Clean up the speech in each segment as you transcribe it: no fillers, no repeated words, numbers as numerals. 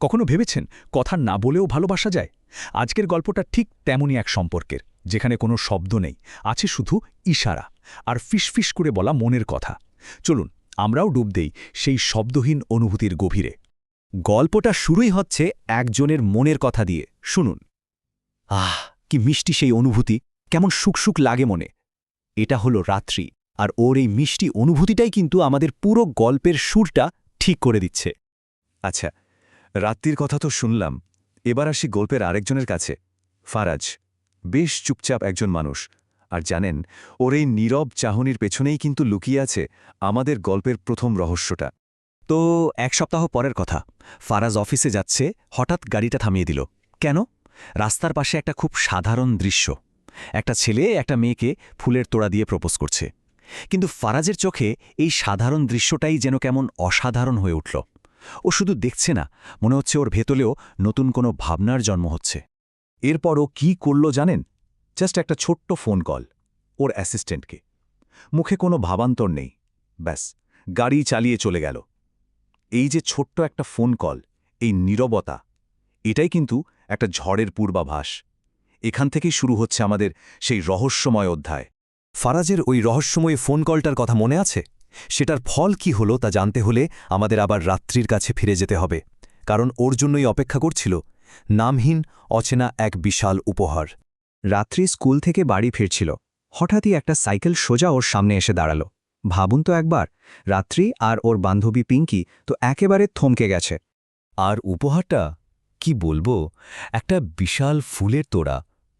কখনো ভেবেছেন কথা না বলেও ভালোবাসা যায়? আজকের গল্পটা ঠিক তেমনই এক সম্পর্কের, যেখানে কোনো শব্দ নেই, আছে শুধু ইশারা আর ফিসফিস করে বলা মনের কথা। চলুন আমরাও ডুব দেই সেই শব্দহীন অনুভূতির গভীরে। গল্পটা শুরুই হচ্ছে একজনের মনের কথা দিয়ে। শুনুন। আহ, কি মিষ্টি সেই অনুভূতি, কেমন সুখ লাগে মনে। এটা হলো রাত্রি, আর ওর এই মিষ্টি অনুভূতিটাই কিন্তু আমাদের পুরো গল্পের সুরটা ঠিক করে দিচ্ছে। আচ্ছা, রাত্রির কথা তো শুনলাম, এবার আসি গল্পের আরেকজনের কাছে। ফারাজ বেশ চুপচাপ একজন মানুষ, আর জানেন, ওর এই নীরব চাহনির পেছনেই কিন্তু লুকিয়ে আছে আমাদের গল্পের প্রথম রহস্যটা। তো এক সপ্তাহ পরের কথা, ফারাজ অফিসে যাচ্ছে, হঠাৎ গাড়িটা থামিয়ে দিল। কেন? রাস্তার পাশে একটা খুব সাধারণ দৃশ্য। একটা ছেলে একটা মেয়েকে ফুলের তোড়া দিয়ে প্রপোজ করছে। কিন্তু ফারাজের চোখে এই সাধারণ দৃশ্যটাই যেন কেমন অসাধারণ হয়ে উঠল। ও শুধু দেখছে না, মনে হচ্ছে ওর ভেতরেও নতুন কোনো ভাবনার জন্ম হচ্ছে। এরপর ও কী করল জানেন? জাস্ট একটা ছোট্ট ফোন কল ওর অ্যাসিস্ট্যান্টকে। মুখে কোনো ভাবান্তর নেই, ব্যাস গাড়ি চালিয়ে চলে গেল। এই যে ছোট্ট একটা ফোন কল, এই নীরবতা, এটাই কিন্তু একটা ঝড়ের পূর্বাভাস। এখান থেকেই শুরু হচ্ছে আমাদের সেই রহস্যময় অধ্যায়। ফারাজের ওই রহস্যময় ফোন কলটার কথা মনে আছে? সেটার ফল কি হলো তা জানতে হলে আমাদের আবার রাত্রির কাছে ফিরে যেতে হবে, কারণ ওর জন্যই অপেক্ষা করছিল নামহীন অচেনা এক বিশাল উপহার। রাত্রি স্কুল থেকে বাড়ি ফিরছিল, হঠাৎই একটা সাইকেল সোজা ওর সামনে এসে দাঁড়াল। ভাবুন তো একবার, রাত্রি আর ওর বান্ধবী পিঙ্কি তো একেবারে থমকে গেছে। আর উপহারটা কি বলবো, একটা বিশাল ফুলের তোড়া।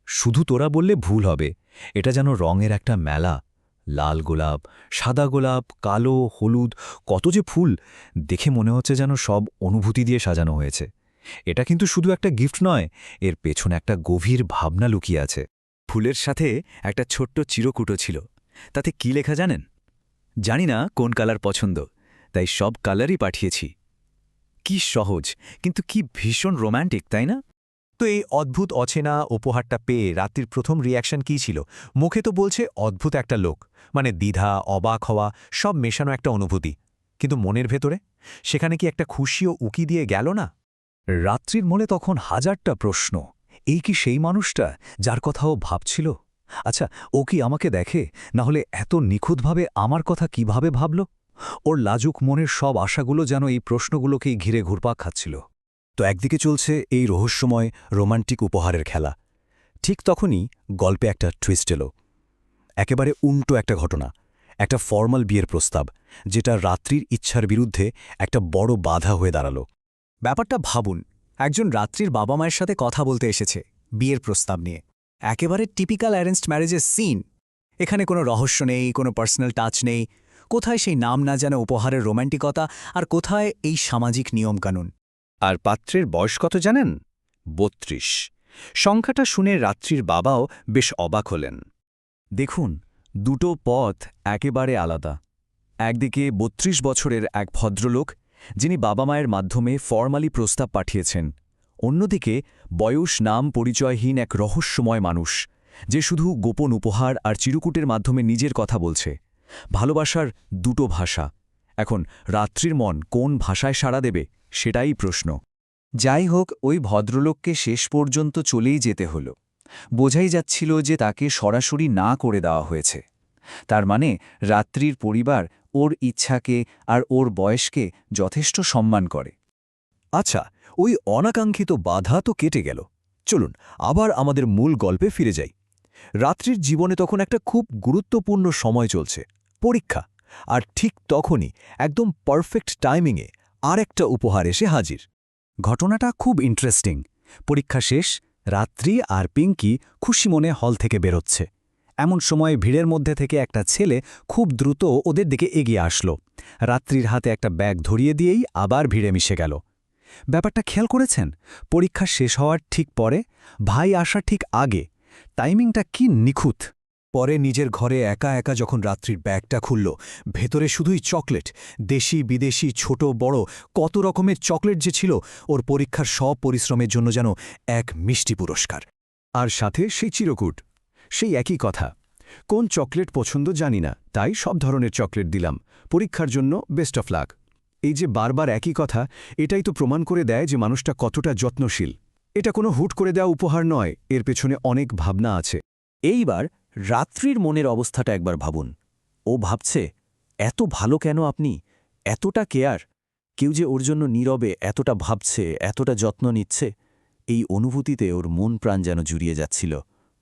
শুধু তোড়া বললে ভুল হবে, এটা যেন রঙের একটা মেলা। লাল গোলাপ, সাদা গোলাপ, কালো, হলুদ, কত যে ফুল! দেখে মনে হচ্ছে যেন সব অনুভূতি দিয়ে সাজানো হয়েছে। এটা কিন্তু শুধু একটা গিফট নয়, এর পেছনে একটা গভীর ভাবনা লুকিয়ে আছে। ফুলের সাথে একটা ছোট্ট চিরকুটো ছিল। তাতে কি লেখা জানেন? জানি না কোন কালার পছন্দ, তাই সব কালারই পাঠিয়েছি। কি সহজ, কিন্তু কি ভীষণ রোম্যান্টিক, তাই না? তো এই অদ্ভুত অচেনা উপহারটা পেয়ে রাত্রির প্রথম রিয়াকশন কী ছিল? মুখে তো বলছে অদ্ভুত একটা লোক, মানে দ্বিধা, অবাক হওয়া, সব মেশানো একটা অনুভূতি। কিন্তু মনের ভেতরে সেখানে কি একটা খুশিও উকি দিয়ে গেল না? রাত্রির মনে তখন হাজারটা প্রশ্ন। এই কি সেই মানুষটা যার কথা ও ভাবছিল? আচ্ছা, ও কি আমাকে দেখে? না হলে এত নিখুঁতভাবে আমার কথা কিভাবে ভাবল? ওর লাজুক মনের সব আশাগুলো যেন এই প্রশ্নগুলোকেই ঘিরে ঘুরপাক খাচ্ছিল। তো একদিকে চলছে এই রহস্যময় রোমান্টিক উপহারের খেলা, ঠিক তখনই গল্পে একটা টুইস্ট এলো। একেবারে উল্টো একটা ঘটনা, একটা ফর্মাল বিয়ের প্রস্তাব, যেটা রাত্রির ইচ্ছার বিরুদ্ধে একটা বড় বাধা হয়ে দাঁড়ালো। ব্যাপারটা ভাবুন, একজন রাত্রির বাবা মায়ের সাথে কথা বলতে এসেছে বিয়ের প্রস্তাব নিয়ে। একেবারে টিপিক্যাল অ্যারেঞ্জড ম্যারেজের সিন। এখানে কোনো রহস্য নেই, কোনো পার্সোনাল টাচ নেই। কোথায় সেই নাম না জানা উপহারের রোম্যান্টিকতা, আর কোথায় এই সামাজিক নিয়মকানুন? আর পাত্রের বয়স কত জানেন? ৩২। সংখ্যাটা শুনে রাত্রির বাবাও বেশ অবাক হলেন। দেখুন, দুটো পথ একেবারে আলাদা। একদিকে ৩২ বছরের এক ভদ্রলোক, যিনি বাবা মায়ের মাধ্যমে ফর্মালি প্রস্তাব পাঠিয়েছেন। অন্যদিকে বয়স নাম পরিচয়হীন এক রহস্যময় মানুষ, যে শুধু গোপন উপহার আর চিরকুটের মাধ্যমে নিজের কথা বলছে। ভালোবাসার দুটো ভাষা। এখন রাত্রির মন কোন ভাষায় সাড়া দেবে, সেটাই প্রশ্ন। যাই হোক, ওই ভদ্রলোককে শেষ পর্যন্ত চলেই যেতে হলো। বোঝাই যাচ্ছিল যে তাকে সরাসরি না করে দেওয়া হয়েছে। তার মানে রাত্রির পরিবার ওর ইচ্ছাকে আর ওর বয়সকে যথেষ্ট সম্মান করে। আচ্ছা, ওই অনাকাঙ্ক্ষিত বাধা তো কেটে গেল। চলুন আবার আমাদের মূল গল্পে ফিরে যাই। রাত্রির জীবনে তখন একটা খুব গুরুত্বপূর্ণ সময় চলছে, পরীক্ষা। আর ঠিক তখনই একদম পারফেক্ট টাইমিংয়ে আর একটা উপহার এসে হাজির। ঘটনাটা খুব ইন্টারেস্টিং। পরীক্ষা শেষ, রাত্রি আর পিঙ্কি খুশি মনে হল থেকে বেরোচ্ছে। এমন সময় ভিড়ের মধ্যে থেকে একটা ছেলে খুব দ্রুত ওদের দিকে এগিয়ে আসলো। রাত্রির হাতে একটা ব্যাগ ধরিয়ে দিয়েই আবার ভিড়ে মিশে গেল। ব্যাপারটা খেয়াল করেছেন? পরীক্ষা শেষ হওয়ার ঠিক পরে, ভাই আসার ঠিক আগে। টাইমিংটা কি নিখুঁত! পরে নিজের ঘরে একা একা যখন রাত্রির ব্যাগটা খুলল, ভেতরে শুধুই চকলেট, দেশি বিদেশি ছোট বড় কত রকমের চকলেট যে ছিল। ওর পরীক্ষার সব পরিশ্রমের জন্য যেন এক মিষ্টি পুরস্কার। আর সাথে সেই চিরকুট, সেই একই কথা। কোন চকলেট পছন্দ জানি না, তাই সব ধরনের চকলেট দিলাম, পরীক্ষার জন্য বেস্ট অফ লাক। এই যে বারবার একই কথা, এটাই তো প্রমাণ করে দেয় যে মানুষটা কতটা যত্নশীল। এটা কোনো হুট করে দেওয়া উপহার নয়, এর পেছনে অনেক ভাবনা আছে। এইবার রাত্রির মনের অবস্থাটা একবার ভাবুন। ও ভাবছে, এত ভালো কেন আপনি, এতটা কেয়ার, কেউ যে ওর জন্য নীরবে এতটা ভাবছে, এতটা যত্ন নিচ্ছে। এই অনুভূতিতে ওর মন প্রাণ যেন জুড়িয়ে যাচ্ছিল।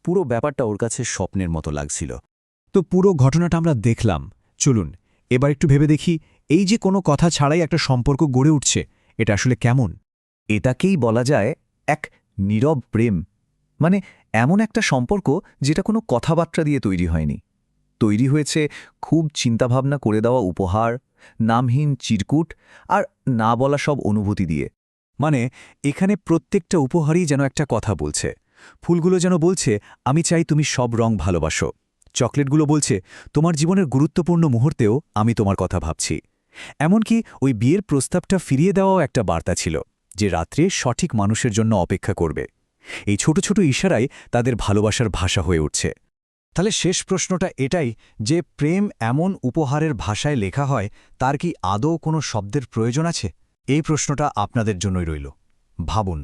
পুরো ব্যাপারটা ওর কাছে স্বপ্নের মতো লাগছিল। তো পুরো ঘটনাটা আমরা দেখলাম। চলুন এবার একটু ভেবে দেখি, এই যে কোনো কথা ছাড়াই একটা সম্পর্ক গড়ে উঠছে, এটা আসলে কেমন? এটাকেই বলা যায় এক নীরব প্রেম। মানে এমন একটা সম্পর্ক যেটা কোনো কথাবার্তা দিয়ে তৈরি হয়নি, তৈরি হয়েছে খুব চিন্তাভাবনা করে দেওয়া উপহার, নামহীন চিরকুট আর না বলা সব অনুভূতি দিয়ে। মানে এখানে প্রত্যেকটা উপহারই যেন একটা কথা বলছে। ফুলগুলো যেন বলছে, আমি চাই তুমি সব রং ভালোবাসো। চকলেটগুলো বলছে, তোমার জীবনের গুরুত্বপূর্ণ মুহূর্তেও আমি তোমার কথা ভাবছি। এমনকি ওই বিয়ের প্রস্তাবটা ফিরিয়ে দেওয়াও একটা বার্তা ছিল, যে রাত্রে সঠিক মানুষের জন্য অপেক্ষা করবে। এই ছোট ছোট ইশারাই তাদের ভালোবাসার ভাষা হয়ে উঠছে। তাহলে শেষ প্রশ্নটা এটাই যে প্রেম এমন উপহারের ভাষায় লেখা হয়, তার কি আদৌ কোনো শব্দের প্রয়োজন আছে? এই প্রশ্নটা আপনাদের জন্যই রইল। ভাবুন।